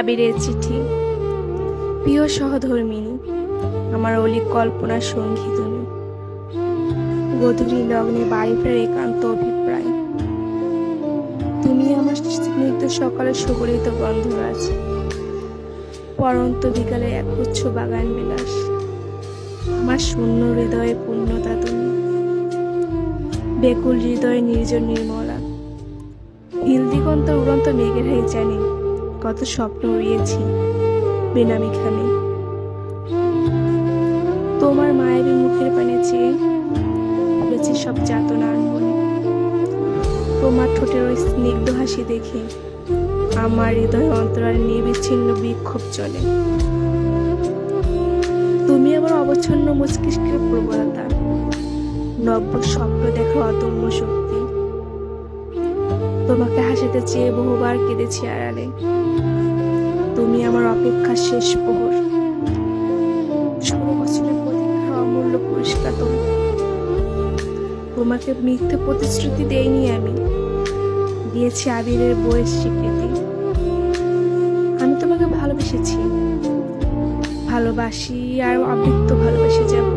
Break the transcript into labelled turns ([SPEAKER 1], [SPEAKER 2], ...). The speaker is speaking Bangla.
[SPEAKER 1] আবিরের চিঠি। প্রিয় সহধর্মিণী, আমার অলিক কল্পনার সঙ্গী তুমি। গধূলি লগ্নে বাড়ি ফেরার একান্ত অভিপ্রায়। তুমি আমার স্নিগ্ধ সকালের সুগরিত গন্ধ আছে, পরন্ত বিকালে একগুচ্ছ বাগান বিলাস। আমার শূন্য হৃদয়ে পূর্ণতা তুমি, বেকুল হৃদয়ে নির্জন নির্মলা। হিল দিগন্ত উড়ন্ত মেঘের হাই জানি কত স্বপ্ন উড়িয়েছি বেনামিখানে। তোমার মায়াবী মুখের পানে চেয়ে ভুলেছি সব যাতনার মনে। তোমার ঠোঁটের ওই স্নিগ্ধ হাসি দেখে আমার হৃদয় অন্তরালে নির্বিচ্ছিন্ন বিক্ষোভ চলে। তুমি আমার অবচ্ছন্ন মস্তিষ্কের প্রবলতা, নব্য স্বপ্ন দেখার অদম্য শক্তি। তোমাকে হাসিতে চেয়ে বহুবার কেঁদেছি আড়ালে। তুমি আমার অপেক্ষার শেষ প্রহর, 16 বছরের প্রতীক্ষার অমূল্য পুরস্কার তুমি। তোমাকে মিথ্যে প্রতিশ্রুতি দেইনি আমি, দিয়েছি আবিরের বইয়ের স্বীকৃতি। আমি তোমাকে ভালোবেসেছি, ভালোবাসি আর অবৃত্ত ভালোবেসে যাব।